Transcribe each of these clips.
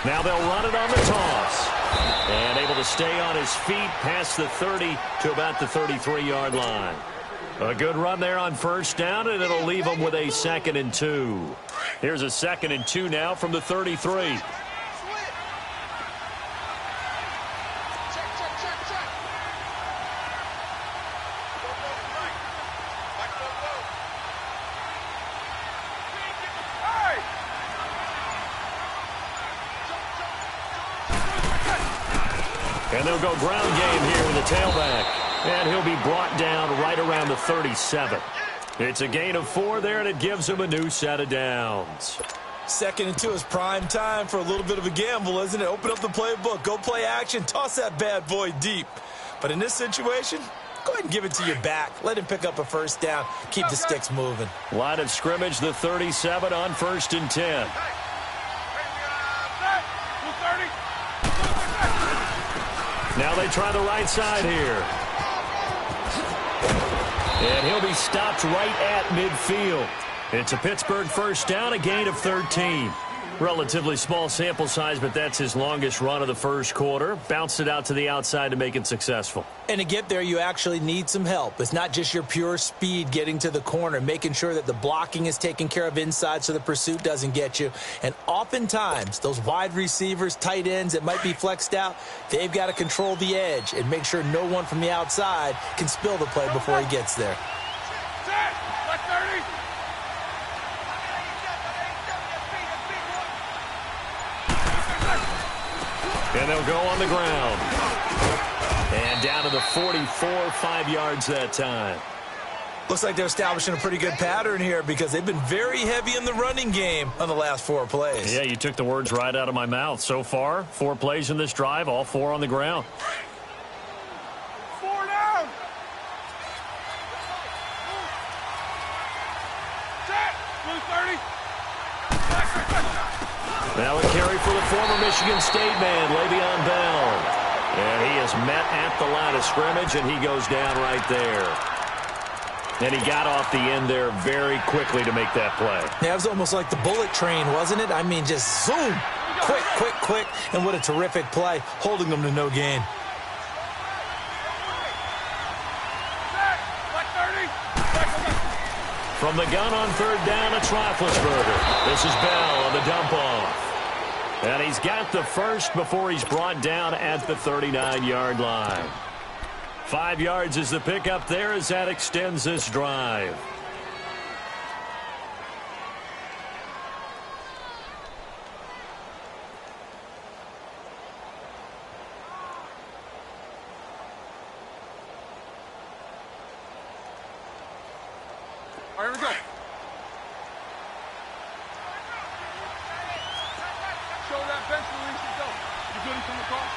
Now they'll run it on the toss. And able to stay on his feet past the 30 to about the 33-yard line. A good run there on first down, and it'll leave them with a 2nd and 2. Here's a 2nd and 2 now from the 33. And they'll go ground game here with the tailback. And he'll be brought down right around the 37. It's a gain of 4 there, and it gives him a new set of downs. 2nd and 2 is prime time for a little bit of a gamble, isn't it? Open up the playbook, go play action, toss that bad boy deep. But in this situation, go ahead and give it to your back. Let him pick up a first down. Keep the sticks moving. Line of scrimmage, the 37 on 1st and 10. Now they try the right side here. And he'll be stopped right at midfield. It's a Pittsburgh first down, a gain of 13. Relatively small sample size, but that's his longest run of the first quarter. Bounced it out to the outside to make it successful. And to get there, you actually need some help. It's not just your pure speed getting to the corner, making sure that the blocking is taken care of inside so the pursuit doesn't get you. And oftentimes, those wide receivers, tight ends that might be flexed out, they've got to control the edge and make sure no one from the outside can spill the play before he gets there. And they'll go on the ground. And down to the 44, 5 yards that time. Looks like they're establishing a pretty good pattern here because they've been very heavy in the running game on the last 4 plays. Yeah, you took the words right out of my mouth. So far, 4 plays in this drive, all 4 on the ground. 4 down. Set. Blue 30. Now a carry for the former Michigan State man, Le'Veon Bell. And he is met at the line of scrimmage, and he goes down right there. And he got off the end there very quickly to make that play. Yeah, it was almost like the bullet train, wasn't it? I mean, just zoom. Quick, quick, quick. And what a terrific play, holding them to no gain. From the gun on 3rd down, it's Roethlisberger. This is Bell on the dump off. And he's got the first before he's brought down at the 39-yard line. 5 yards is the pickup there as that extends this drive. All right, here we go. Show that bench release and go. You good from the cross?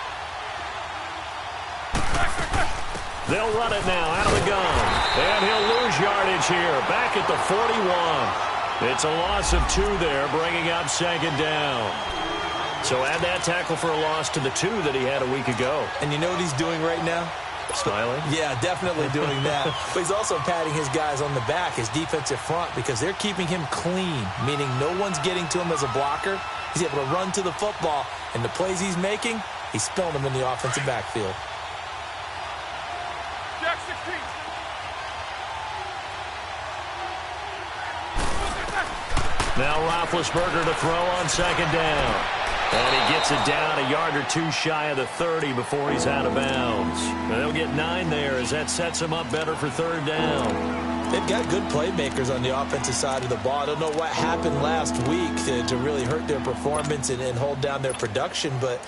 They'll run it now out of the gun. And he'll lose yardage here. Back at the 41. It's a loss of 2 there, bringing up 2nd down. So add that tackle for a loss to the 2 that he had a week ago. And you know what he's doing right now? Smiling? Yeah, definitely doing that. But he's also patting his guys on the back, his defensive front, because they're keeping him clean, meaning no one's getting to him as a blocker. He's able to run to the football, and the plays he's making, he's spilling them in the offensive backfield. Jack 16. Now Roethlisberger to throw on 2nd down. And he gets it down a yard or 2 shy of the 30 before he's out of bounds. And they'll get 9 there as that sets him up better for 3rd down. They've got good playmakers on the offensive side of the ball. I don't know what happened last week to really hurt their performance and hold down their production, but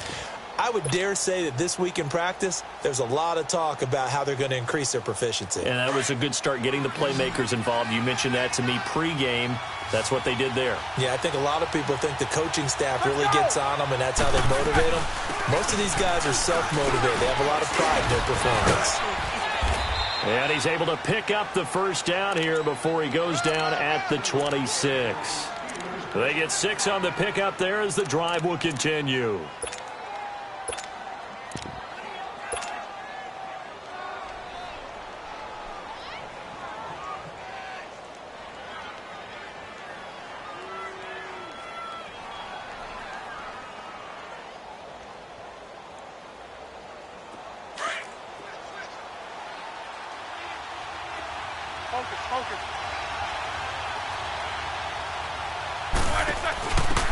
I would dare say that this week in practice, there's a lot of talk about how they're going to increase their proficiency. And that was a good start getting the playmakers involved. You mentioned that to me pregame. That's what they did there. Yeah, I think a lot of people think the coaching staff really gets on them, and that's how they motivate them. Most of these guys are self-motivated. They have a lot of pride in their performance. And he's able to pick up the first down here before he goes down at the 26. They get 6 on the pickup there as the drive will continue. Focus.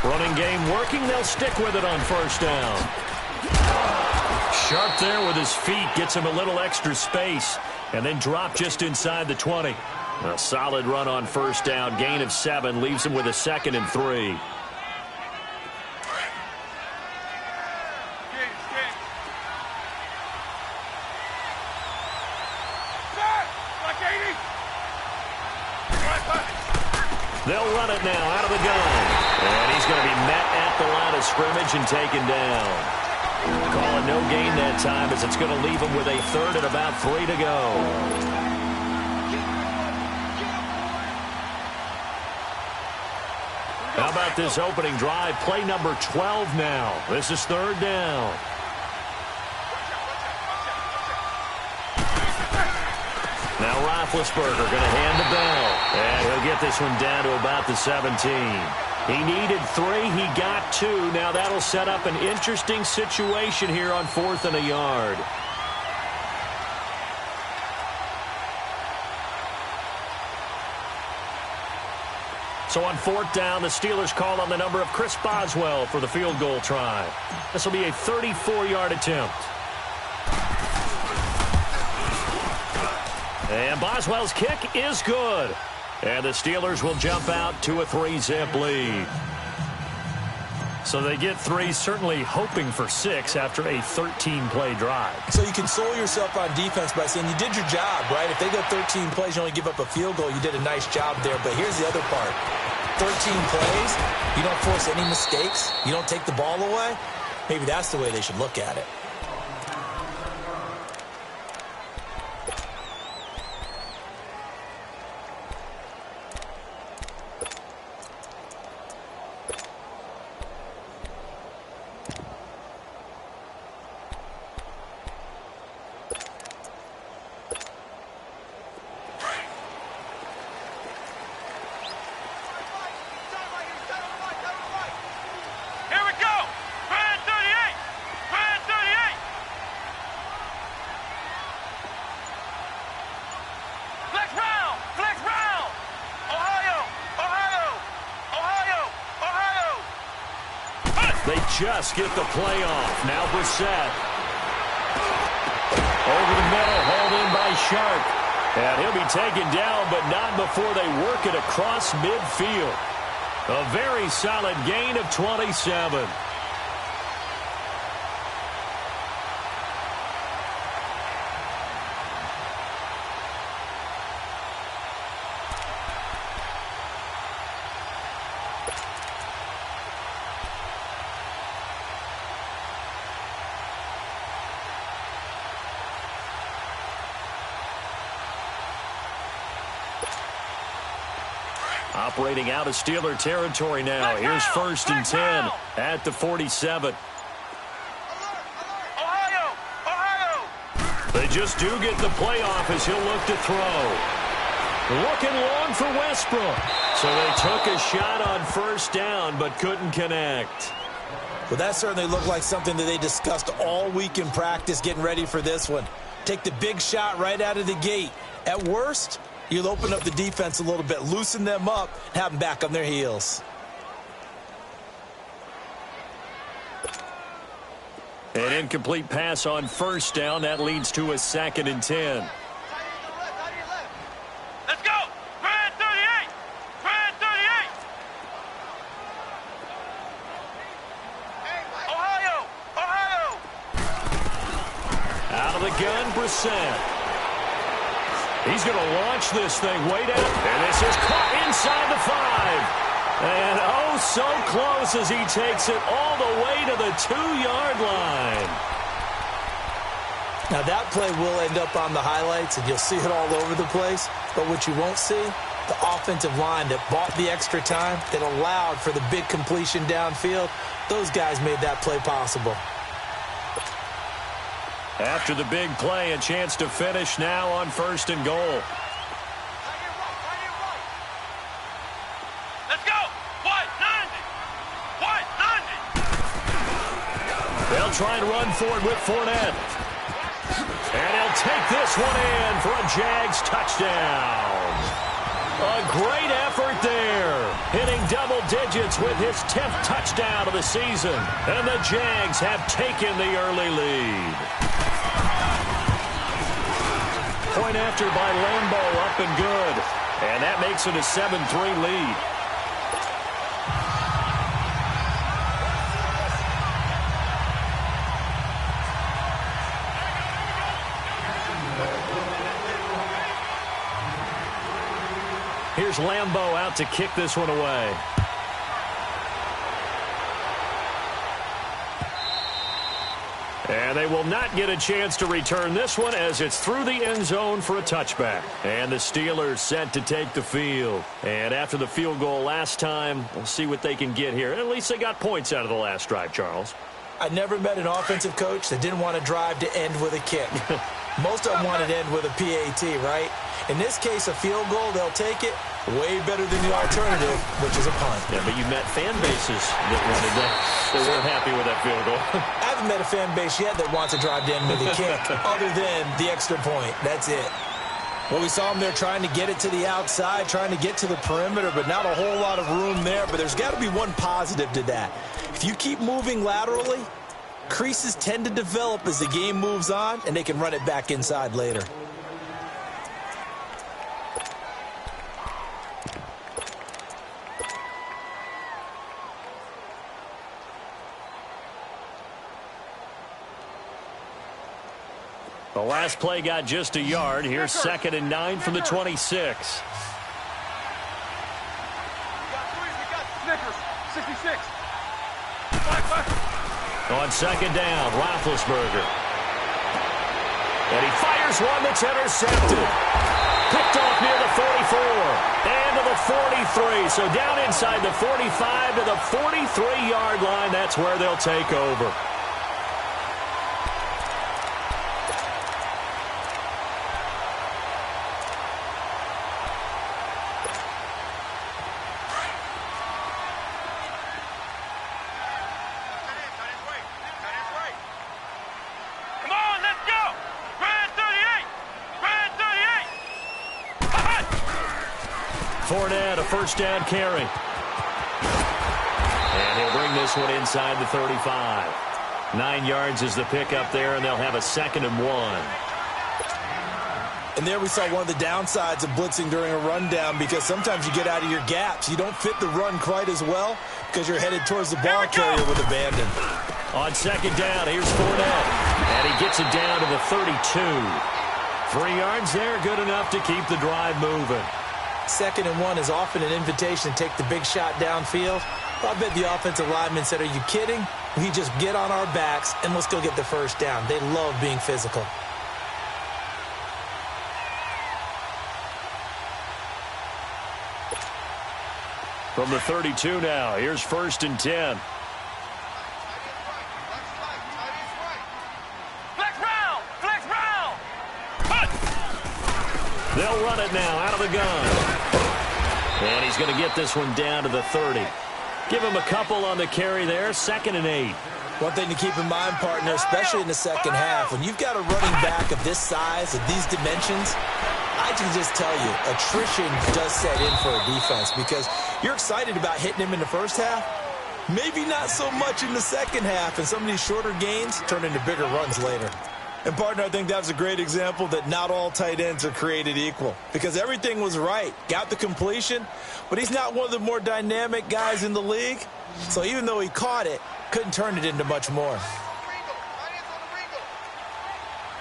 Running game working. They'll stick with it on first down. Sharp there with his feet. Gets him a little extra space. And then drop just inside the 20. A solid run on first down. Gain of 7. Leaves him with a 2nd and 3. They'll run it now out of the gun. And he's going to be met at the line of scrimmage and taken down. Calling no gain that time as it's going to leave him with a 3rd and about 3 to go. How about this opening drive? Play number 12 now. This is 3rd down. Now Roethlisberger going to hand the bell. And he'll get this one down to about the 17. He needed 3. He got 2. Now that'll set up an interesting situation here on 4th and a yard. So on 4th down, the Steelers call on the number of Chris Boswell for the field goal try. This will be a 34-yard attempt. And Boswell's kick is good. And the Steelers will jump out to a 3-zip lead. So they get 3, certainly hoping for 6 after a 13-play drive. So you console yourself on defense by saying you did your job, right? If they go 13 plays, you only give up a field goal, you did a nice job there. But here's the other part. 13 plays, you don't force any mistakes, you don't take the ball away. Maybe that's the way they should look at it. They just get the play off. Now Brissett. Over the middle, hauled in by Sharp. And he'll be taken down, but not before they work it across midfield. A very solid gain of 27. Operating out of Steeler territory now. Here's 1st and 10 at the 47. They just do get the playoff as he'll look to throw. Looking long for Westbrook. So they took a shot on 1st down but couldn't connect. Well, that certainly looked like something that they discussed all week in practice getting ready for this one. Take the big shot right out of the gate. At worst, you'll open up the defense a little bit, loosen them up, and have them back on their heels. An incomplete pass on 1st down. That leads to a 2nd and 10. Let's go! Brad 38! Brad 38! Ohio! Ohio! Out of the gun, Brissett. He's going to launch this thing way down. And this is caught inside the 5. And oh, so close as he takes it all the way to the 2-yard line. Now, that play will end up on the highlights, and you'll see it all over the place. But what you won't see, the offensive line that bought the extra time, that allowed for the big completion downfield, those guys made that play possible. After the big play, a chance to finish now on 1st and goal. Let's go! What? 90! What? 90! They'll try and run for it with Fournette. And he'll take this one in for a Jags touchdown. A great effort there, hitting double digits with his 10th touchdown of the season. And the Jags have taken the early lead. Point after by Lambeau, up and good. And that makes it a 7-3 lead. Here's Lambeau out to kick this one away. And they will not get a chance to return this one as it's through the end zone for a touchback. And the Steelers set to take the field. And after the field goal last time, we'll see what they can get here. At least they got points out of the last drive, Charles. I never met an offensive coach that didn't want to drive to end with a kick. Most of them wanted to end with a PAT, right? In this case, a field goal, they'll take it. Way better than the alternative, which is a punt. Yeah, but you met fan bases that wanted that. They weren't happy with that field goal. I haven't met a fan base yet that wants to drive to end with a kick, other than the extra point. That's it. Well, we saw them there trying to get it to the outside, trying to get to the perimeter, but not a whole lot of room there. But there's got to be one positive to that. If you keep moving laterally, creases tend to develop as the game moves on, and they can run it back inside later. The last play got just a yard. Here's 2nd and 9 from the 26. We got Snickers, 66. On 2nd down, Roethlisberger. And he fires one that's intercepted. Picked off near the 44 and to the 43. So down inside the 45 to the 43-yard line. That's where they'll take over. Fournette, a first down carry. And he'll bring this one inside the 35. 9 yards is the pickup there, and they'll have a 2nd and 1. And there we saw one of the downsides of blitzing during a rundown, because sometimes you get out of your gaps. You don't fit the run quite as well because you're headed towards the ball carrier with abandon. On 2nd down, here's Fournette. And he gets it down to the 32. 3 yards there, good enough to keep the drive moving. 2nd and 1 is often an invitation to take the big shot downfield. I bet the offensive lineman said, "Are you kidding? We just get on our backs and let's go get the first down." They love being physical. From the 32 now, here's 1st and 10. They'll run it now out of the gun. And he's going to get this one down to the 30. Give him a couple on the carry there. 2nd and 8. One thing to keep in mind, partner, especially in the second half, when you've got a running back of this size, of these dimensions, I can just tell you, attrition does set in for a defense, because you're excited about hitting him in the first half. Maybe not so much in the second half, and some of these shorter gains turn into bigger runs later. And, partner, I think that was a great example that not all tight ends are created equal, because everything was right. Got the completion, but he's not one of the more dynamic guys in the league. So even though he caught it, couldn't turn it into much more.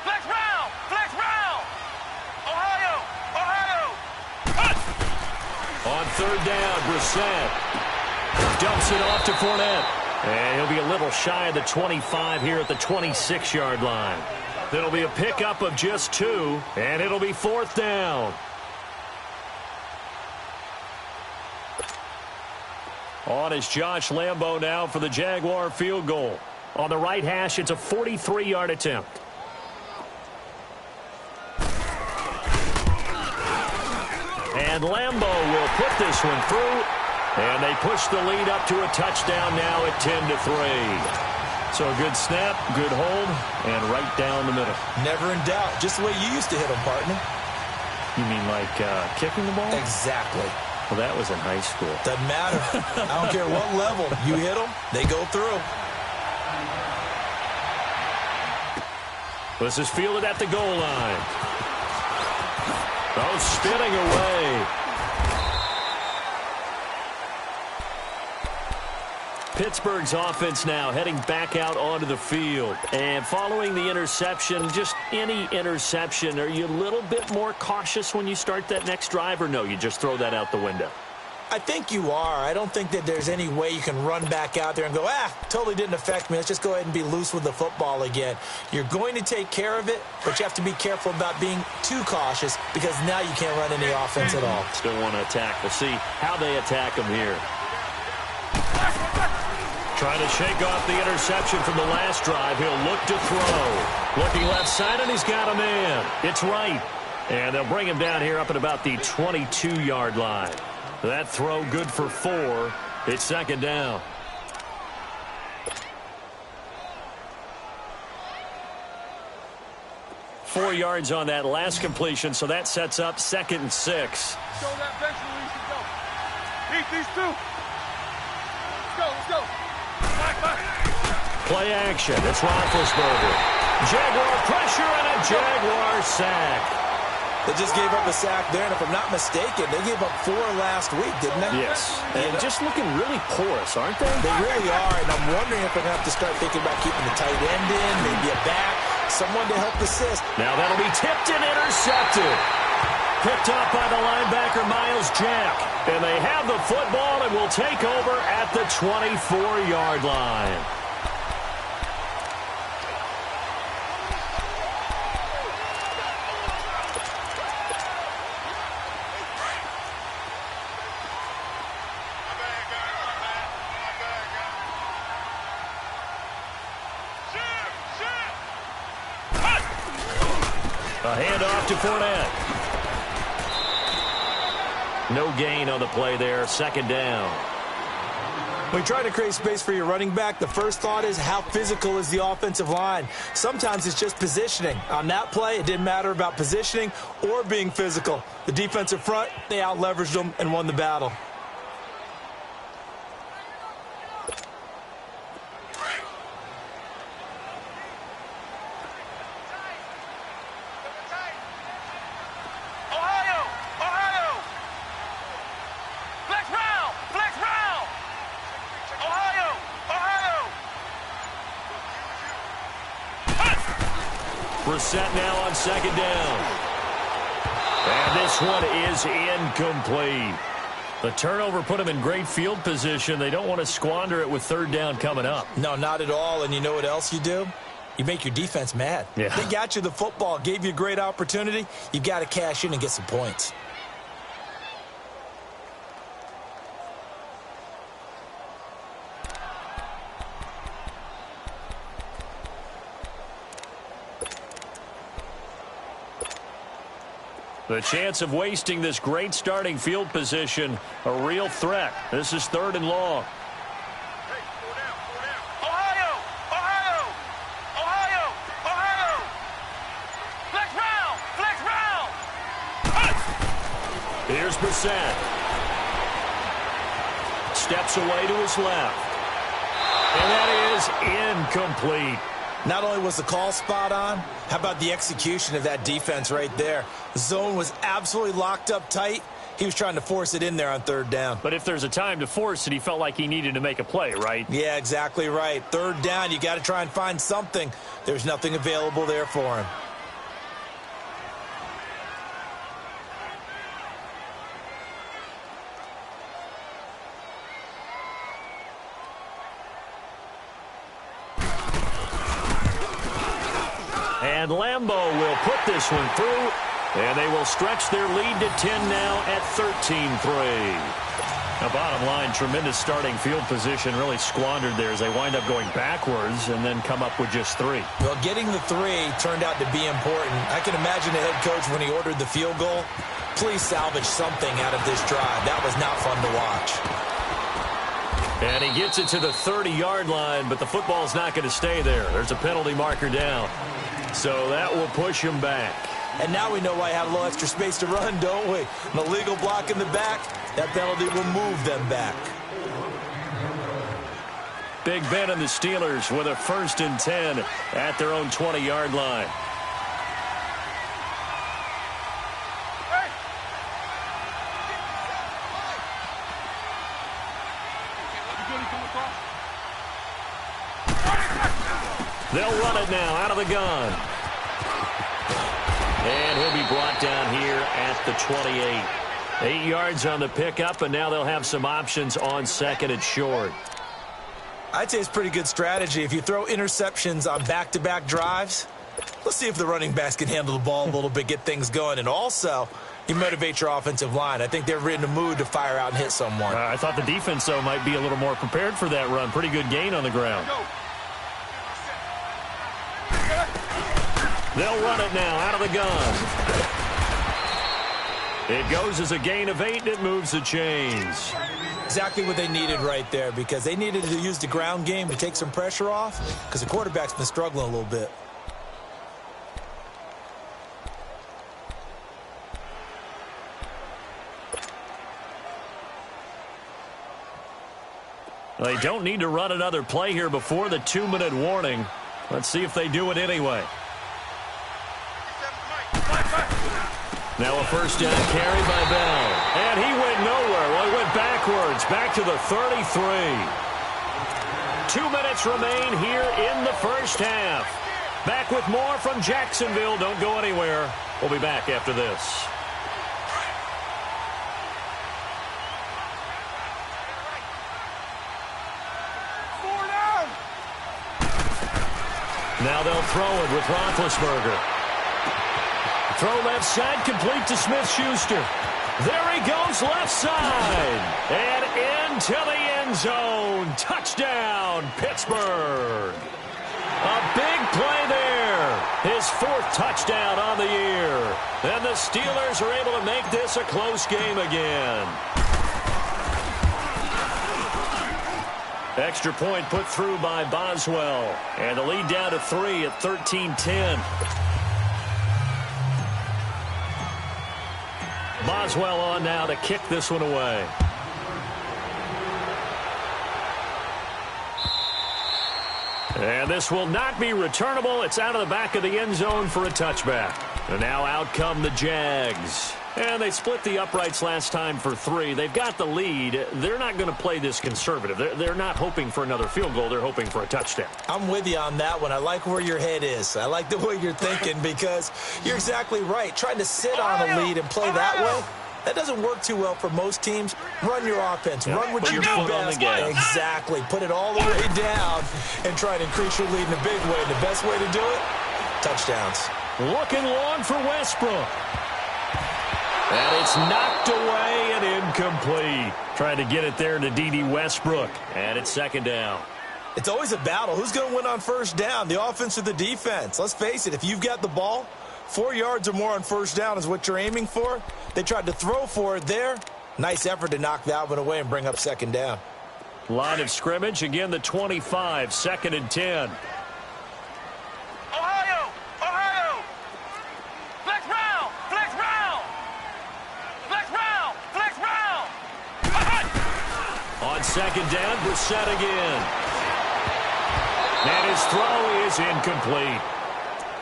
Flex round! Flex round! Ohio! Ohio! Cut! On 3rd down, Brissett dumps it off to Fournette. And he'll be a little shy of the 25 here at the 26-yard line. It'll be a pickup of just 2, and it'll be 4th down. On is Josh Lambeau now for the Jaguar field goal. On the right hash, it's a 43-yard attempt. And Lambeau will put this one through. And they push the lead up to a touchdown now at 10-3. So a good snap, good hold, and right down the middle. Never in doubt. Just the way you used to hit them, partner. You mean like kicking the ball? Exactly. Well, that was in high school. Doesn't matter. I don't care what level. You hit them, they go through. This is fielded at the goal line. Oh, spinning away. Pittsburgh's offense now heading back out onto the field. And following the interception, just any interception, are you a little bit more cautious when you start that next drive, or no, you just throw that out the window? I think you are. I don't think that there's any way you can run back out there and go, totally didn't affect me. Let's just go ahead and be loose with the football again. You're going to take care of it, but you have to be careful about being too cautious because now you can't run any offense at all. Still want to attack. We'll see how they attack them here. Trying to shake off the interception from the last drive. He'll look to throw. Looking left side, and he's got a man. It's right. And they'll bring him down here up at about the 22-yard line. That throw good for 4. It's second down. Four yards on that last completion, so that sets up 2nd and 6. Show that bench release and go. Beat these two. Let's go. Play action. It's Roethlisberger. Jaguar pressure and a Jaguar sack. They just gave up a sack there, and if I'm not mistaken, they gave up 4 last week, didn't they? Yes. And just looking really porous, aren't they? They really are, and I'm wondering if they're going to have to start thinking about keeping the tight end in, maybe a back, someone to help assist. Now that'll be tipped and intercepted. Picked up by the linebacker, Miles Jack. And they have the football and will take over at the 24-yard line. A handoff to Fournette. No gain on the play there. Second down. When you try to create space for your running back, the first thought is how physical is the offensive line. Sometimes it's just positioning. On that play, it didn't matter about positioning or being physical. The defensive front, they out-leveraged them and won the battle. Set now on second down. And this one is incomplete. The turnover put them in great field position. They don't want to squander it with third down coming up. No, not at all. And you know what else you do? You make your defense mad. Yeah. They got you the football, gave you a great opportunity. You got to cash in and get some points. The chance of wasting this great starting field position, a real threat. This is 3rd and long. Hey, four down. Ohio! Flex round! Here's Brissett. Steps away to his left. And that is incomplete. Not only was the call spot on, how about the execution of that defense right there? The zone was absolutely locked up tight. He was trying to force it in there on 3rd down. But if there's a time to force it, he felt like he needed to make a play, right? Yeah, exactly right. 3rd down, you got to try and find something. There's nothing available there for him. And Lambeau will put this one through, and they will stretch their lead to 10 now at 13-3. Now, bottom line, tremendous starting field position, really squandered there as they wind up going backwards and then come up with just 3. Well, getting the 3 turned out to be important. I can imagine the head coach when he ordered the field goal. Please salvage something out of this drive. That was not fun to watch. And he gets it to the 30-yard line, but the football's not going to stay there. There's a penalty marker down. So that will push him back. And now we know why I have a little extra space to run, don't we? An illegal block in the back, that penalty will move them back. Big Ben and the Steelers with a 1st and 10 at their own 20-yard line. They'll run it now out of the gun. And he'll be brought down here at the 28. 8 yards on the pickup, and now they'll have some options on 2nd and short. I'd say it's pretty good strategy. If you throw interceptions on back-to-back drives, let's see if the running backs can handle the ball a little bit, get things going. And also, you motivate your offensive line. I think they're in the mood to fire out and hit someone. I thought the defense, though, might be a little more prepared for that run. Pretty good gain on the ground. They'll run it now out of the gun. It goes as a gain of 8, and it moves the chains. Exactly what they needed right there, because they needed to use the ground game to take some pressure off, because the quarterback's been struggling a little bit. They don't need to run another play here before the 2-minute warning. Let's see if they do it anyway. Now a 1st down carry by Bell. And he went nowhere. Well, he went backwards, back to the 33. 2 minutes remain here in the 1st half. Back with more from Jacksonville. Don't go anywhere. We'll be back after this. Now they'll throw it with Roethlisberger. Throw left side, complete to Smith-Schuster. There he goes, left side. And into the end zone. Touchdown, Pittsburgh. A big play there. His 4th touchdown on the year. And the Steelers are able to make this a close game again. Extra point put through by Boswell. And the lead down to 3 at 13-10. Boswell on now to kick this one away. And this will not be returnable. It's out of the back of the end zone for a touchback. And now out come the Jags. And they split the uprights last time for 3. They've got the lead. They're not going to play this conservative. They're not hoping for another field goal. They're hoping for a touchdown. I'm with you on that one. I like where your head is. I like the way you're thinking, because you're exactly right. Trying to sit on a lead and play that way, that doesn't work too well for most teams. Run your offense. Run what you do best. Exactly. Put it all the way down and try to increase your lead in a big way. And the best way to do it, touchdowns. Looking long for Westbrook. And it's knocked away and incomplete. Trying to get it there to D.D. Westbrook. And it's 2nd down. It's always a battle. Who's going to win on 1st down, the offense or the defense? Let's face it, if you've got the ball, 4 yards or more on 1st down is what you're aiming for. They tried to throw for it there. Nice effort to knock that one away and bring up 2nd down. Line of scrimmage, again the 25, 2nd and 10. On 2nd down, Brissett again. And his throw is incomplete.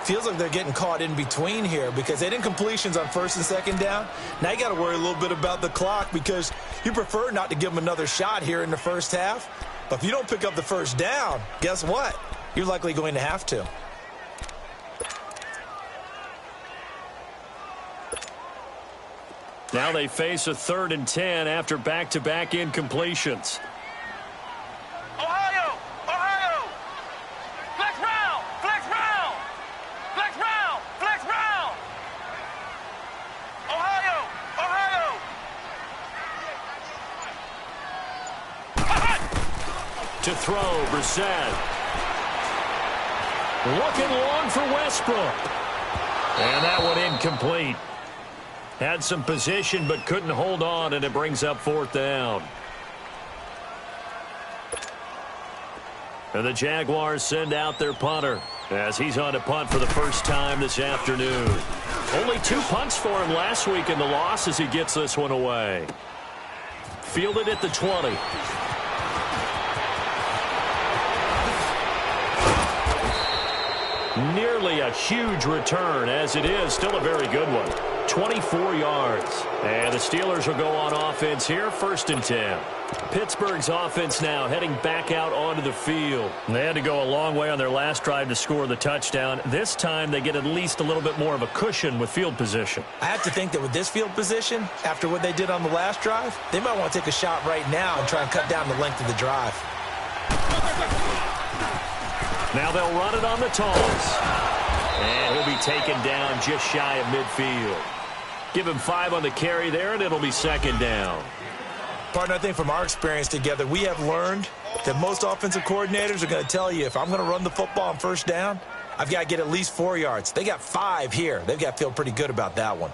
Feels like they're getting caught in between here, because they didn't completions on 1st and 2nd down. Now you got to worry a little bit about the clock, because you prefer not to give them another shot here in the 1st half. But if you don't pick up the 1st down, guess what? You're likely going to have to. Now they face a 3rd and 10 after back-to-back incompletions. Ohio! Ohio! Flex round! Flex round! Flex round! Flex round! Ohio! Ohio! To throw, Brissett. Looking long for Westbrook. And that one incomplete. Had some position but couldn't hold on, and it brings up 4th down. And the Jaguars send out their punter as he's on to punt for the first time this afternoon. Only 2 punts for him last week in the loss as he gets this one away. Fielded at the 20. Nearly a huge return, as it is still a very good one. 24 yards. And the Steelers will go on offense here, 1st and 10. Pittsburgh's offense now heading back out onto the field. They had to go a long way on their last drive to score the touchdown. This time they get at least a little bit more of a cushion with field position. I have to think that with this field position, after what they did on the last drive, they might want to take a shot right now and try and cut down the length of the drive. Now they'll run it on the toss. And he'll be taken down just shy of midfield. Give him 5 on the carry there, and it'll be 2nd down. Partner, I think from our experience together, we have learned that most offensive coordinators are going to tell you, if I'm going to run the football on 1st down, I've got to get at least 4 yards. They got 5 here. They've got to feel pretty good about that one.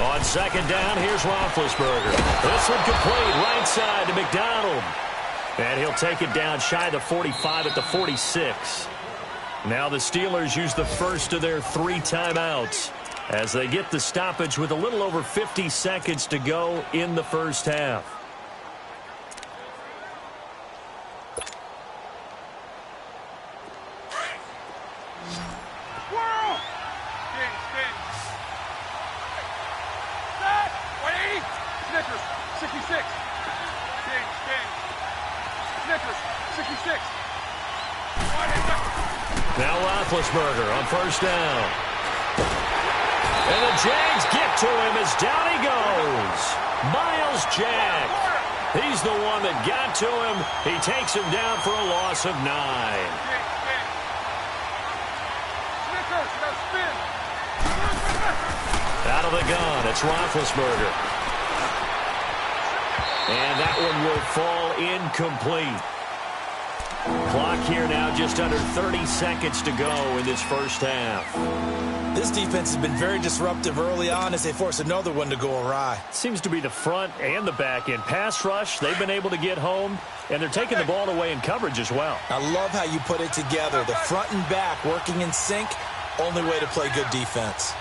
On 2nd down, here's Roethlisberger. This one complete, right side to McDonald. And he'll take it down shy of the 45 at the 46. Now the Steelers use the first of their 3 timeouts as they get the stoppage with a little over 50 seconds to go in the first half. Now Roethlisberger on 1st down. And the Jags get to him as down he goes. Myles Jack. He's the one that got to him. He takes him down for a loss of 9. Out of the gun, it's Roethlisberger. And that one will fall incomplete. Clock here now just under 30 seconds to go in this first half. This defense has been very disruptive early on as they force another one to go awry. Seems to be the front and the back end. Pass rush, they've been able to get home, and they're taking the ball away in coverage as well. I love how you put it together. The front and back working in sync, only way to play good defense.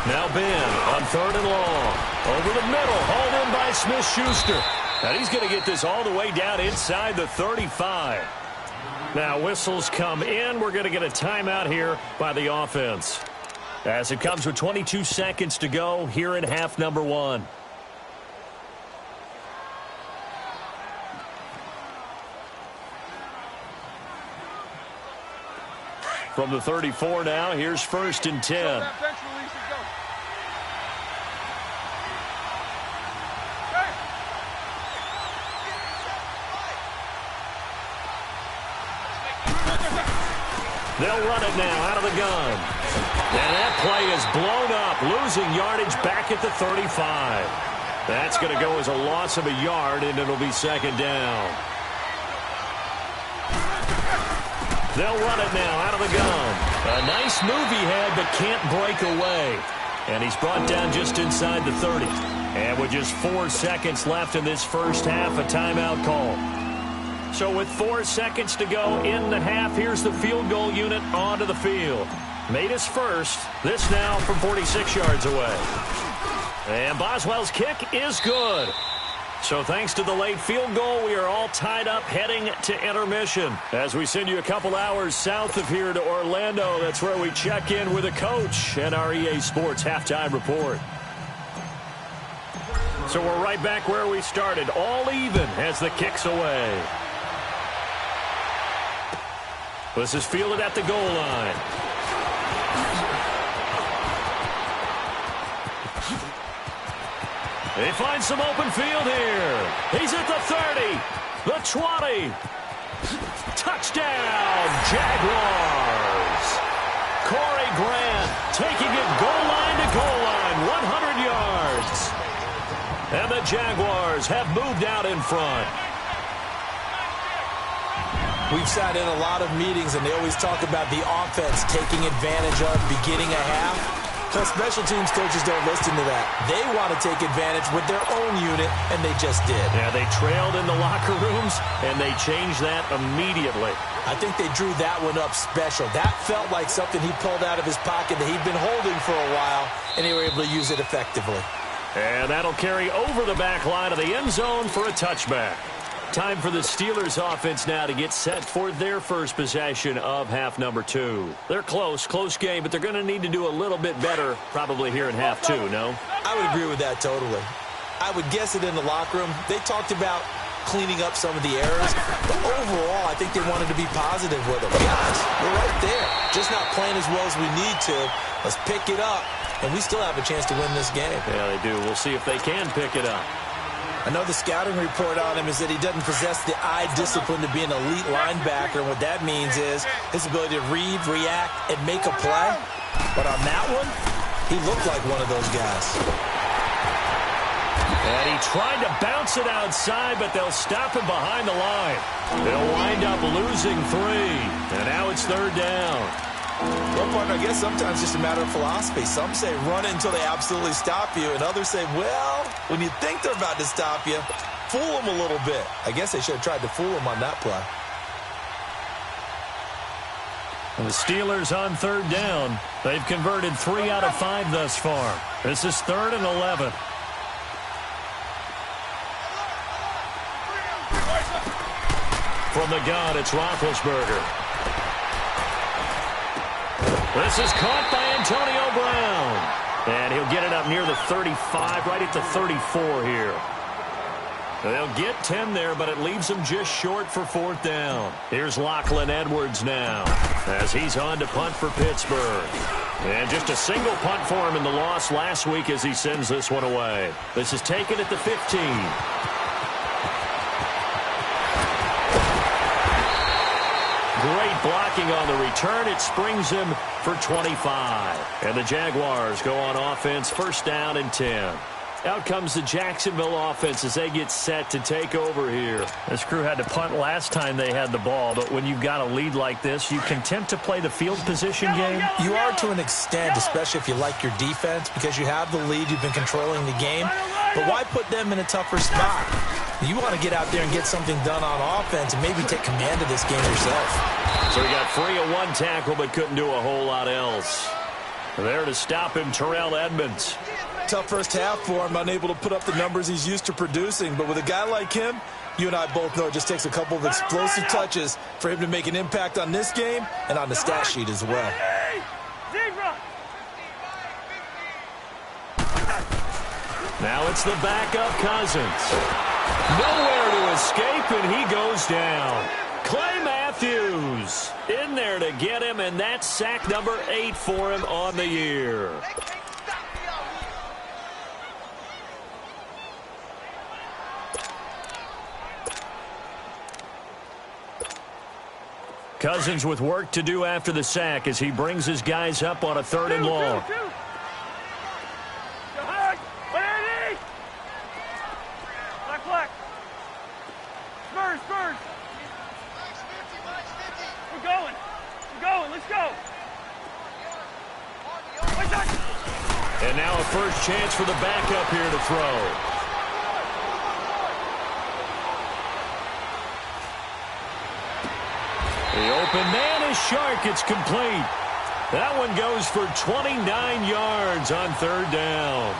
Now Ben on 3rd and long. Over the middle, hauled in by Smith-Schuster. And he's going to get this all the way down inside the 35. Now whistles come in. We're going to get a timeout here by the offense. As it comes with 22 seconds to go here in half number 1. From the 34 now, here's 1st and 10. They'll run it now out of the gun. And that play is blown up, losing yardage back at the 35. That's going to go as a loss of a yard, and it'll be 2nd down. They'll run it now out of the gun. A nice move he had, but can't break away. And he's brought down just inside the 30. And with just 4 seconds left in this first half, a timeout call. So with 4 seconds to go in the half, here's the field goal unit onto the field. Made his first. This now from 46 yards away. And Boswell's kick is good. So thanks to the late field goal, we are all tied up heading to intermission. As we send you a couple hours south of here to Orlando, that's where we check in with a coach and our EA Sports halftime report. So we're right back where we started, all even as the kick's away. This is fielded at the goal line. They find some open field here. He's at the 30, the 20. Touchdown, Jaguars. Corey Grant taking it goal line to goal line, 100 yards. And the Jaguars have moved out in front. We've sat in a lot of meetings, and they always talk about the offense taking advantage of beginning a half. But special teams coaches don't listen to that. They want to take advantage with their own unit, and they just did. Yeah, they trailed in the locker rooms, and they changed that immediately. I think they drew that one up special. That felt like something he pulled out of his pocket that he'd been holding for a while, and they were able to use it effectively. And that'll carry over the back line of the end zone for a touchback. Time for the Steelers offense now to get set for their first possession of half number 2. They're close game, but they're going to need to do a little bit better probably here in half 2, no? I would agree with that totally. I would guess it in the locker room. They talked about cleaning up some of the errors, but overall, I think they wanted to be positive with them. Guys, we're right there, just not playing as well as we need to. Let's pick it up, and we still have a chance to win this game. Yeah, they do. We'll see if they can pick it up. I know the scouting report on him is that he doesn't possess the eye discipline to be an elite linebacker, and what that means is his ability to read, react, and make a play. But on that one, he looked like one of those guys. And he tried to bounce it outside, but they'll stop him behind the line. They'll wind up losing 3, and now it's 3rd down. Well, partner, I guess sometimes it's just a matter of philosophy. Some say run it until they absolutely stop you, and others say, well, when you think they're about to stop you, fool them a little bit. I guess they should have tried to fool them on that play. And the Steelers on 3rd down. They've converted 3 out of 5 thus far. This is 3rd and 11. From the gun, it's Roethlisberger. This is caught by Antonio Brown. And he'll get it up near the 35, right at the 34 here. They'll get 10 there, but it leaves them just short for 4th down. Here's Lachlan Edwards now, as he's on to punt for Pittsburgh. And just a single punt for him in the loss last week as he sends this one away. This is taken at the 15. Great blocking on the return. It springs him for 25. And the Jaguars go on offense, 1st down and 10. Out comes the Jacksonville offense as they get set to take over here. This crew had to punt last time they had the ball, but when you've got a lead like this, you can tempt to play the field position game. You are to an extent, especially if you like your defense, because you have the lead, you've been controlling the game. But why put them in a tougher spot? You want to get out there and get something done on offense and maybe take command of this game yourself. So he got free of 1 tackle but couldn't do a whole lot else. There to stop him, Terrell Edmonds. Tough first half for him, unable to put up the numbers he's used to producing. But with a guy like him, you and I both know it just takes a couple of explosive touches for him to make an impact on this game and on the stat sheet as well. Now it's the backup Cousins. Nowhere to escape, and he goes down. Clay Matthews in there to get him, and that's sack number 8 for him on the year. Cousins with work to do after the sack as he brings his guys up on a 3rd and long. And now a first chance for the backup here to throw. The open man is Shark. It's complete. That one goes for 29 yards on 3rd down.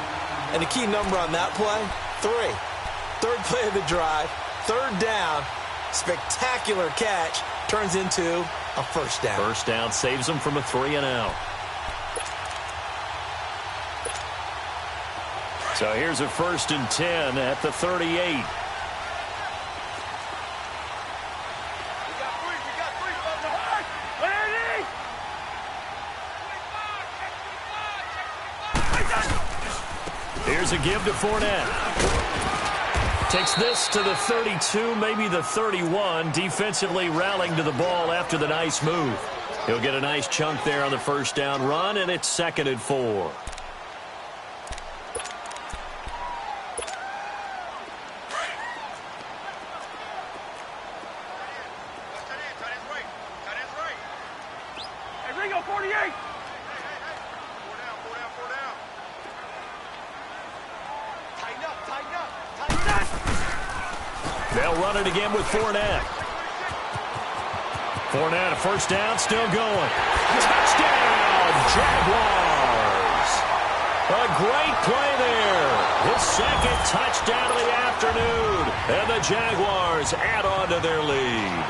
And the key number on that play, 3. 3rd play of the drive, 3rd down, spectacular catch, turns into a 1st down. 1st down saves them from a 3-and-out. So here's a 1st and 10 at the 38. Here's a give to Fournette. Takes this to the 32, maybe the 31. Defensively rallying to the ball after the nice move. He'll get a nice chunk there on the 1st down run, and it's 2nd and 4. They'll run it again with Fournette. Fournette, a first down, still going. Touchdown, Jaguars. A great play there. His second touchdown of the afternoon. And the Jaguars add on to their lead.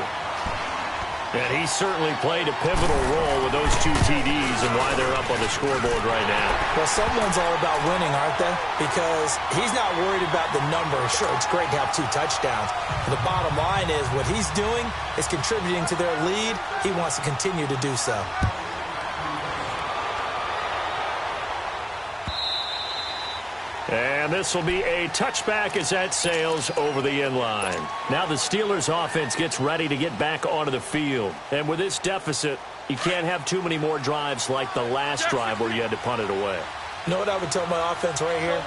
And he certainly played a pivotal role with those 2 TDs and why they're up on the scoreboard right now. Well, someone's all about winning, aren't they? Because he's not worried about the number. Sure, it's great to have 2 touchdowns. But the bottom line is what he's doing is contributing to their lead. He wants to continue to do so. And this will be a touchback as that sails over the end line. Now the Steelers offense gets ready to get back onto the field. And with this deficit, you can't have too many more drives like the last drive where you had to punt it away. You know what I would tell my offense right here?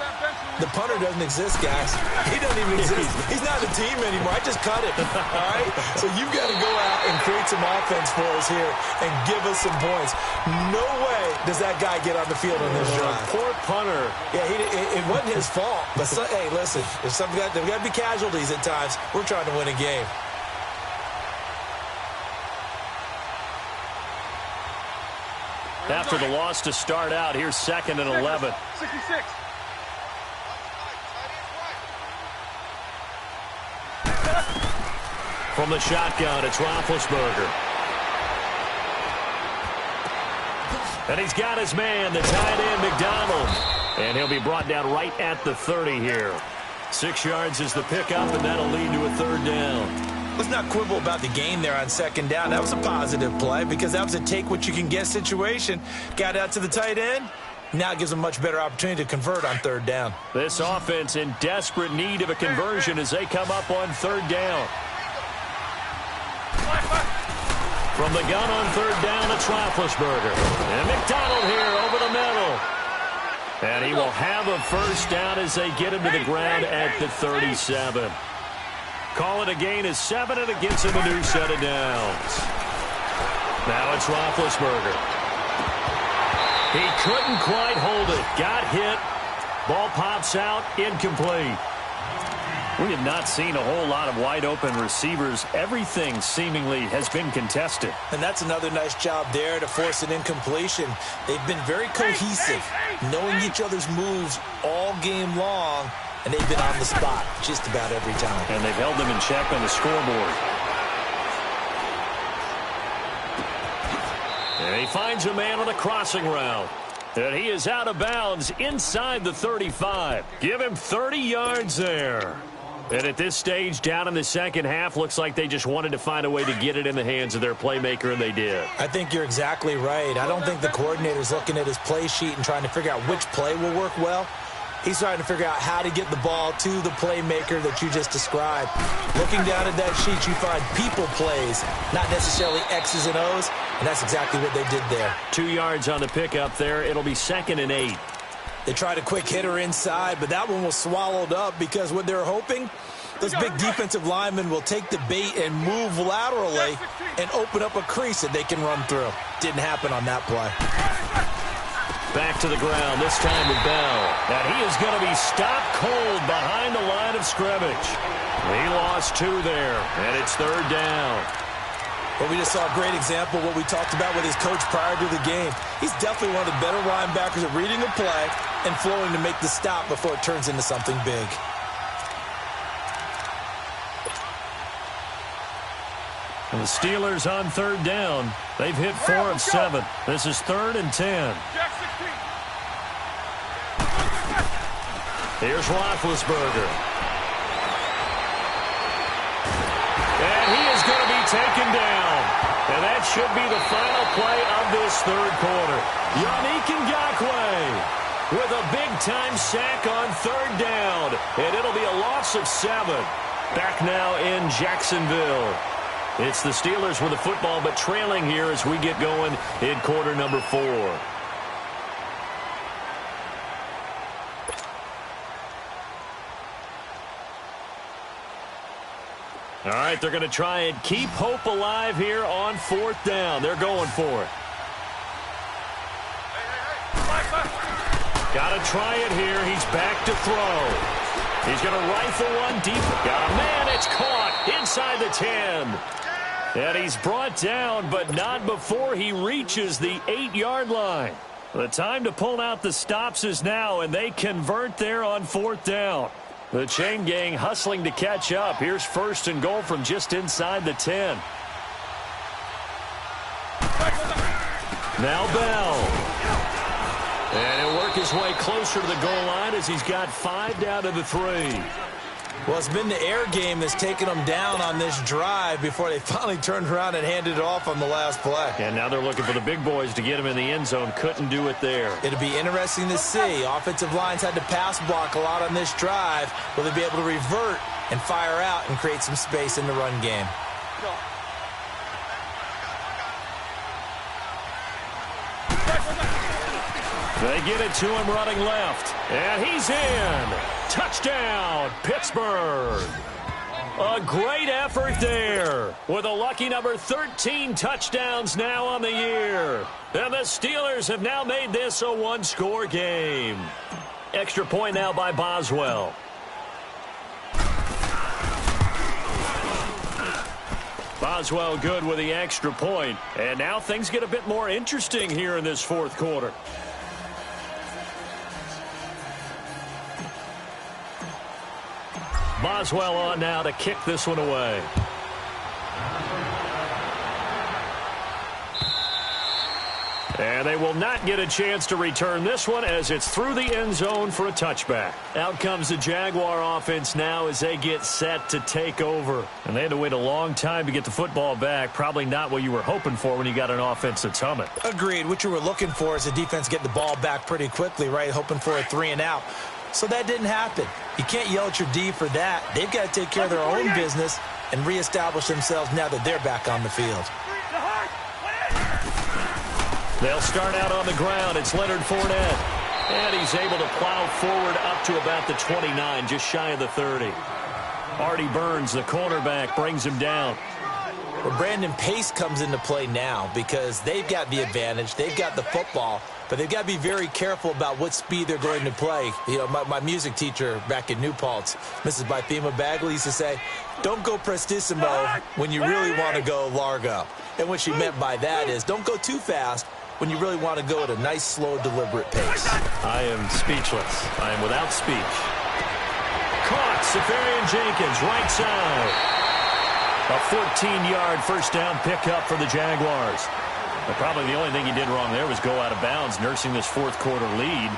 The punter doesn't exist, guys. He doesn't even exist. He's not a team anymore. I just cut him, all right? So you've got to go out and create some offense for us here and give us some points. No way does that guy get on the field on this drive. Poor punter. Yeah, it wasn't his fault. But, hey, listen, there's got to be casualties at times. We're trying to win a game. After the loss to start out, here's 2nd and 11. 66. From the shotgun, it's Roethlisberger. And he's got his man, the tight end, McDonald. And he'll be brought down right at the 30 here. 6 yards is the pickup, and that'll lead to a 3rd down. Let's not quibble about the gain there on 2nd down. That was a positive play because that was a take-what-you-can-get situation. Got out to the tight end. Now it gives them a much better opportunity to convert on 3rd down. This offense in desperate need of a conversion as they come up on 3rd down. From the gun on 3rd down, it's Roethlisberger. And McDonald here over the middle. And he will have a first down as they get him to the ground at the 37. Call it a gain of 7, and it gets him a new set of downs. Now it's Roethlisberger. He couldn't quite hold it. Got hit. Ball pops out. Incomplete. We have not seen a whole lot of wide-open receivers. Everything seemingly has been contested. And that's another nice job there to force an incompletion. They've been very cohesive, knowing each other's moves all game long, and they've been on the spot just about every time. And they've held them in check on the scoreboard. And he finds a man on a crossing route. And he is out of bounds inside the 35. Give him 30 yards there. And at this stage, down in the second half, looks like they just wanted to find a way to get it in the hands of their playmaker, and they did. I think you're exactly right. I don't think the coordinator's looking at his play sheet and trying to figure out which play will work well. He's trying to figure out how to get the ball to the playmaker that you just described. Looking down at that sheet, you find people plays, not necessarily X's and O's, and that's exactly what they did there. 2 yards on the pickup there. It'll be 2nd and 8. They tried a quick hitter inside, but that one was swallowed up because what they're hoping, those big defensive linemen will take the bait and move laterally and open up a crease that they can run through. Didn't happen on that play. Back to the ground, this time with Bell. And he is going to be stopped cold behind the line of scrimmage. He lost 2 there, and it's 3rd down. Well, we just saw a great example of what we talked about with his coach prior to the game. He's definitely one of the better linebackers at reading the play and flowing to make the stop before it turns into something big. And the Steelers on 3rd down. They've hit 4 of 7. This is 3rd and 10. Here's Roethlisberger. And he is going to be taken down. And that should be the final play of this 3rd quarter. Yannick Ngakoue with a big-time sack on 3rd down. And it'll be a loss of 7. Back now in Jacksonville. It's the Steelers with the football, but trailing here as we get going in quarter number 4. All right, they're going to try and keep hope alive here on 4th down. They're going for it. Got to try it here. He's back to throw. He's going to rifle one deep. Got a man. It's caught inside the 10. And he's brought down, but not before he reaches the 8-yard line. The time to pull out the stops is now, and they convert there on 4th down. The chain gang hustling to catch up. Here's 1st and goal from just inside the 10. Now Bell. And he'll work his way closer to the goal line as he's got 5 down to the 3. Well, it's been the air game that's taken them down on this drive before they finally turned around and handed it off on the last play. And now they're looking for the big boys to get him in the end zone. Couldn't do it there. It'll be interesting to see. Offensive lines had to pass block a lot on this drive. Will they be able to revert and fire out and create some space in the run game? They get it to him running left. And he's in. Touchdown, Pittsburgh. A great effort there with a lucky number 13 touchdowns now on the year. And the Steelers have now made this a one-score game. Extra point now by Boswell. Boswell good with the extra point. And now things get a bit more interesting here in this 4th quarter. Boswell on now to kick this one away. And they will not get a chance to return this one as it's through the end zone for a touchback. Out comes the Jaguar offense now as they get set to take over. And they had to wait a long time to get the football back. Probably not what you were hoping for when you got an offense that's humming. Agreed. What you were looking for is the defense get the ball back pretty quickly, right? Hoping for a 3-and-out. So that didn't happen. You can't yell at your D for that. They've got to take care of their own business and reestablish themselves now that they're back on the field. They'll start out on the ground. It's Leonard Fournette. And he's able to plow forward up to about the 29, just shy of the 30. Artie Burns, the cornerback, brings him down. Well, Brandon Pace comes into play now because they've got the advantage. They've got the football, but they've got to be very careful about what speed they're going to play. You know, my music teacher back in New Paltz, Mrs. Bythema Bagley, used to say, don't go prestissimo when you really want to go largo. And what she meant by that is don't go too fast when you really want to go at a nice, slow, deliberate pace. I am speechless. I am without speech. Caught, Safarian Jenkins, right side. A 14-yard first down pickup for the Jaguars. But probably the only thing he did wrong there was go out of bounds, nursing this 4th quarter lead.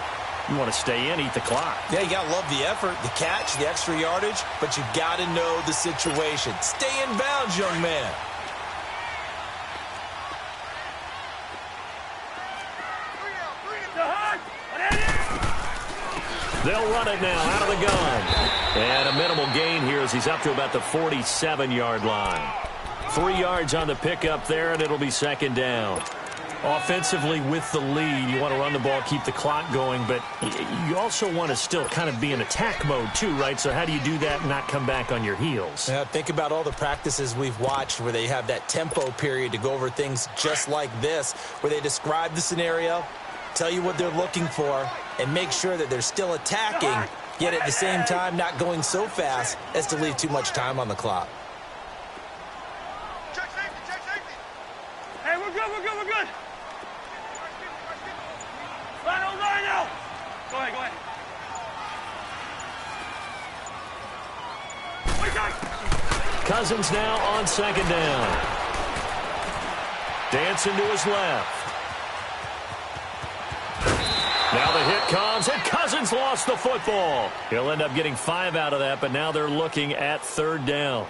You want to stay in, eat the clock. Yeah, you got to love the effort, the catch, the extra yardage, but you got to know the situation. Stay in bounds, young man. They'll run it now out of the gun. And a minimal gain here as he's up to about the 47-yard line. 3 yards on the pickup there, and it'll be 2nd down. Offensively with the lead, you want to run the ball, keep the clock going, but you also want to still kind of be in attack mode too, right? So how do you do that and not come back on your heels? Yeah, think about all the practices we've watched where they have that tempo period to go over things just like this, where they describe the scenario, tell you what they're looking for, and make sure that they're still attacking, yet at the same time not going so fast as to leave too much time on the clock. Check safety, check safety. Hey, we're good, we're good, we're good. Rhino. Go ahead, go ahead. Cousins now on 2nd down. Dancing to his left. Now the hit comes, and Cousins lost the football. He'll end up getting 5 out of that, but now they're looking at 3rd down.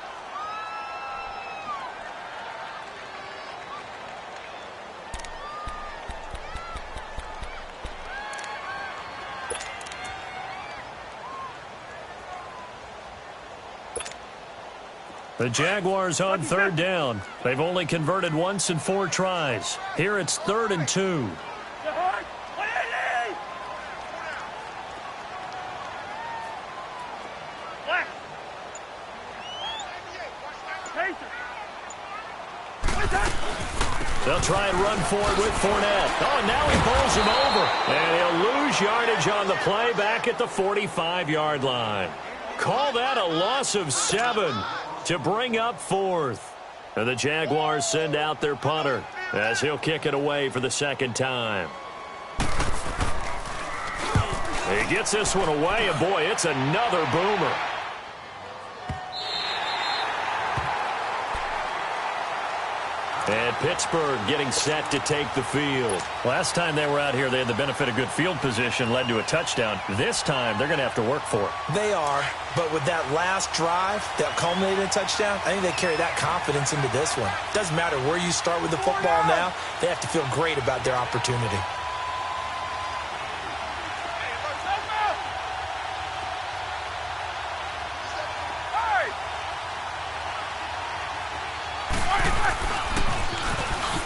The Jaguars on 3rd down. They've only converted once in 4 tries. Here it's 3rd and 2. They'll try and run for it with Fournette. Oh, now he bowls him over. And he'll lose yardage on the play back at the 45-yard line. Call that a loss of 7 to bring up 4th. And the Jaguars send out their punter as he'll kick it away for the second time. He gets this one away, and boy, it's another boomer. And Pittsburgh getting set to take the field. Last time they were out here, they had the benefit of good field position, led to a touchdown. This time, they're going to have to work for it. They are, but with that last drive that culminated in a touchdown, I think they carry that confidence into this one. Doesn't matter where you start with the football now, they have to feel great about their opportunity.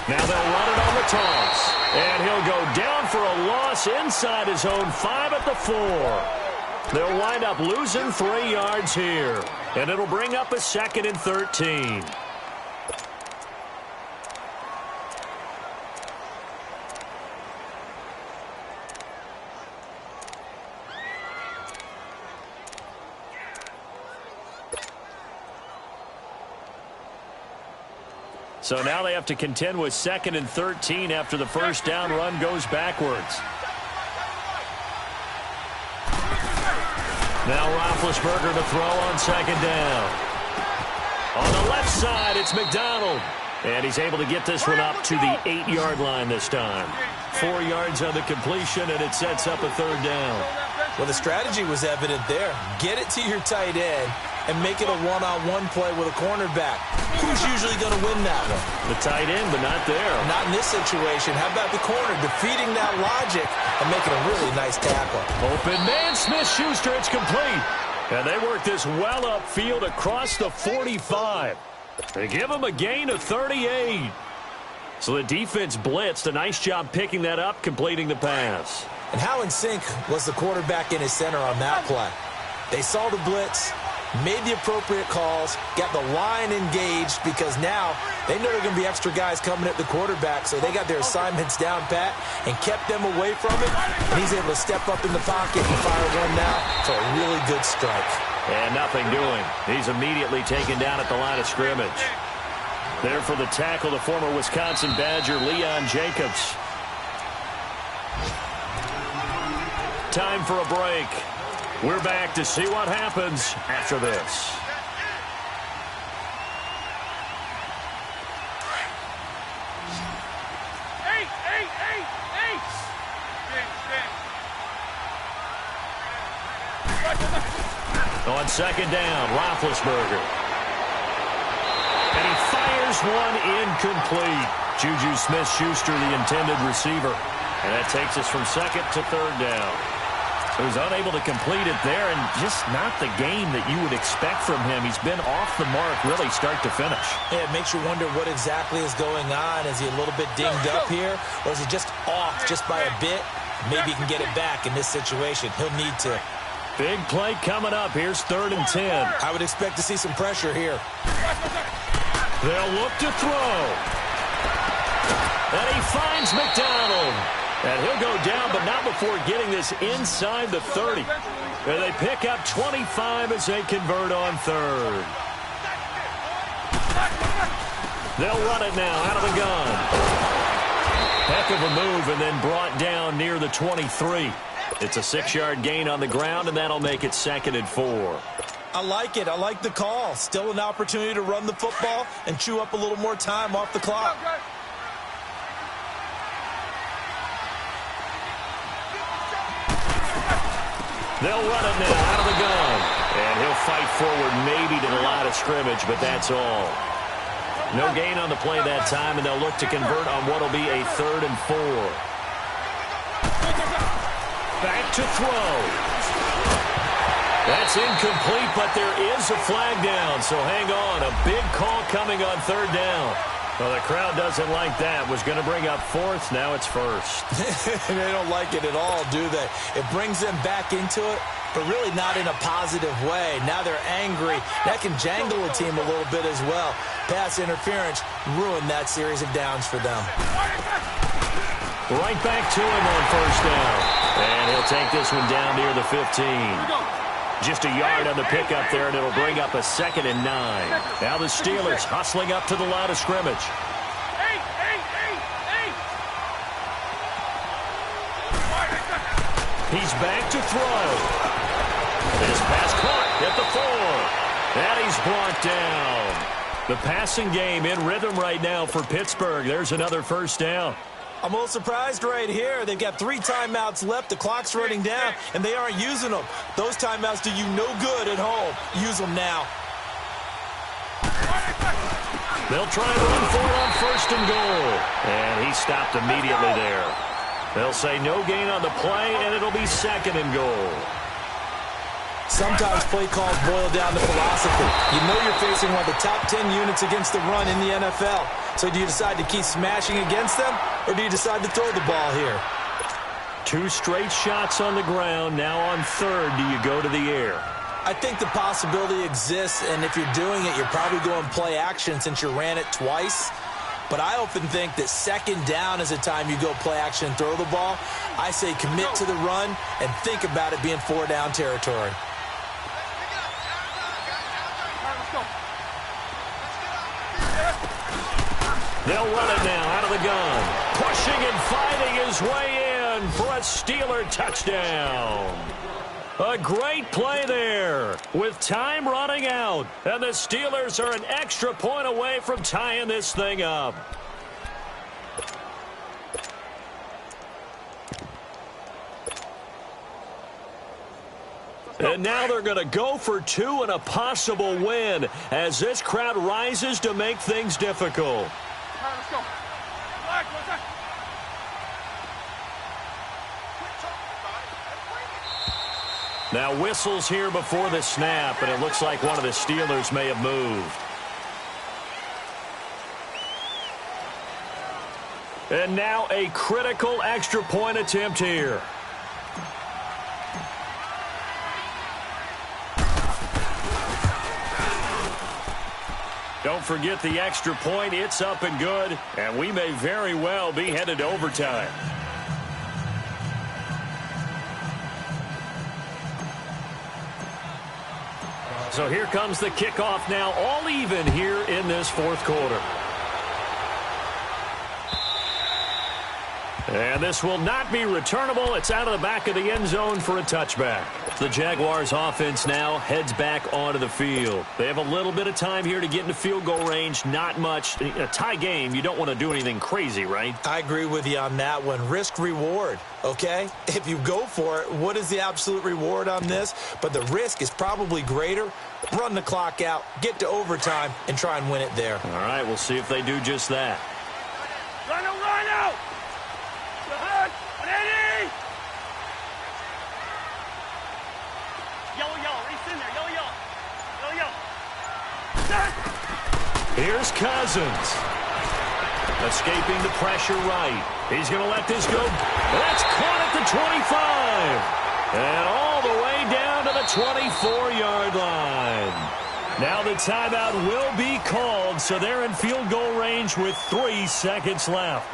Now they'll run it on the toss. And he'll go down for a loss inside his own 5 at the 4. They'll wind up losing 3 yards here. And it'll bring up a 2nd and 13. So now they have to contend with 2nd and 13 after the first down run goes backwards. Now Roethlisberger to throw on 2nd down. On the left side, it's McDonald. And he's able to get this one up to the 8-yard line this time. 4 yards on the completion, and it sets up a 3rd down. Well, the strategy was evident there. Get it to your tight end and make it a one-on-one play with a cornerback. Who's usually going to win that one? The tight end, but not there. Not in this situation. How about the corner defeating that logic and making a really nice tackle? Open man, Smith-Schuster, it's complete. And they work this well upfield across the 45. They give him a gain of 38. So the defense blitzed. A nice job picking that up, completing the pass. And how in sync was the quarterback in his center on that play? They saw the blitz, made the appropriate calls, got the line engaged because now they know there are going to be extra guys coming at the quarterback, so they got their assignments down pat and kept them away from it. And he's able to step up in the pocket and fire one now for a really good strike. And nothing doing. He's immediately taken down at the line of scrimmage. There for the tackle, the former Wisconsin Badger, Leon Jacobs. Time for a break. We're back to see what happens after this. On 2nd down, Roethlisberger. And he fires one incomplete. Juju Smith-Schuster, the intended receiver. And that takes us from 2nd to 3rd down. He was unable to complete it there, and just not the game that you would expect from him. He's been off the mark really start to finish. Yeah, it makes you wonder what exactly is going on. Is he a little bit dinged up here, or is he just off just by a bit? Maybe he can get it back in this situation. He'll need to. Big play coming up. Here's 3rd and 10. I would expect to see some pressure here. They'll look to throw. And he finds McDonald. And he'll go down, but not before getting this inside the 30. And they pick up 25 as they convert on 3rd. They'll run it now out of the gun. Heck of a move, and then brought down near the 23. It's a 6-yard gain on the ground, and that'll make it 2nd and 4. I like it. I like the call. Still an opportunity to run the football and chew up a little more time off the clock. They'll run it now out of the gun. And he'll fight forward maybe to the line of scrimmage, but that's all. No gain on the play that time, and they'll look to convert on what will be a 3rd and 4. Back to throw. That's incomplete, but there is a flag down, so hang on. A big call coming on 3rd down. Well, the crowd doesn't like that. Was going to bring up 4th. Now it's 1st. They don't like it at all, do they? It brings them back into it, but really not in a positive way. Now they're angry. That can jangle a team a little bit as well. Pass interference ruined that series of downs for them. Right back to him on 1st down. And he'll take this one down near the 15. Just a yard on the pickup there, and it'll bring up a 2nd and 9. Now the Steelers hustling up to the line of scrimmage. He's back to throw. This pass caught at the 4. And he's brought down. The passing game in rhythm right now for Pittsburgh. There's another first down. I'm a little surprised right here. They've got 3 timeouts left. The clock's running down, and they aren't using them. Those timeouts do you no good at home. Use them now. They'll try and run for it on 1st and goal. And he stopped immediately there. They'll say no gain on the play, and it'll be 2nd and goal. Sometimes play calls boil down to philosophy. You know you're facing one of the top 10 units against the run in the NFL. So do you decide to keep smashing against them, or do you decide to throw the ball here? 2 straight shots on the ground. Now on 3rd, do you go to the air? I think the possibility exists, and if you're doing it, you're probably going play action since you ran it twice. But I often think that 2nd down is a time you go play action and throw the ball. I say commit to the run and think about it being 4-down territory. They'll run it now out of the gun. Pushing and fighting his way in for a Steeler touchdown. A great play there with time running out. And the Steelers are an extra point away from tying this thing up. And now they're going to go for 2 and a possible win as this crowd rises to make things difficult. Let's go. Now whistles here before the snap, and it looks like one of the Steelers may have moved. And now a critical extra point attempt here. Don't forget the extra point. It's up and good, and we may very well be headed to overtime. So here comes the kickoff now, all even here in this 4th quarter. And this will not be returnable. It's out of the back of the end zone for a touchback. The Jaguars offense now heads back onto the field. They have a little bit of time here to get into field goal range. Not much. A tie game, you don't want to do anything crazy, right? I agree with you on that one. Risk reward, okay? If you go for it, what is the absolute reward on this? But the risk is probably greater. Run the clock out, get to overtime, and try and win it there. All right, we'll see if they do just that. Run out! Ready! Yellow, race in there, yellow. Here's Cousins. Escaping the pressure right. He's going to let this go. That's caught at the 25. And all the way down to the 24-yard line. Now the timeout will be called, so they're in field goal range with 3 seconds left.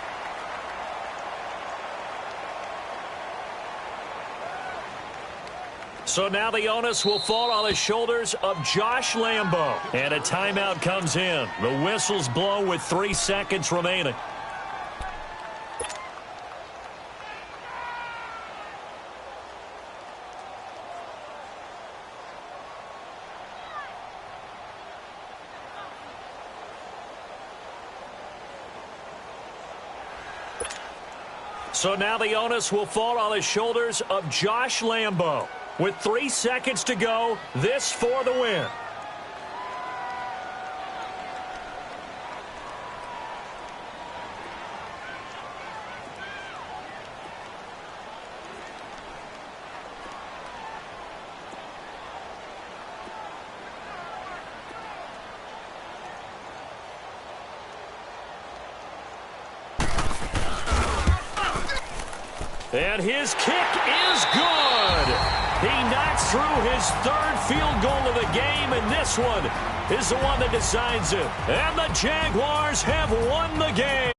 So now the onus will fall on the shoulders of Josh Lambo. And a timeout comes in. The whistles blow with 3 seconds remaining. So now the onus will fall on the shoulders of Josh Lambo. With 3 seconds to go, this for the win. And his kick is good. He knocks through his 3rd field goal of the game, and this one is the one that decides it. And the Jaguars have won the game.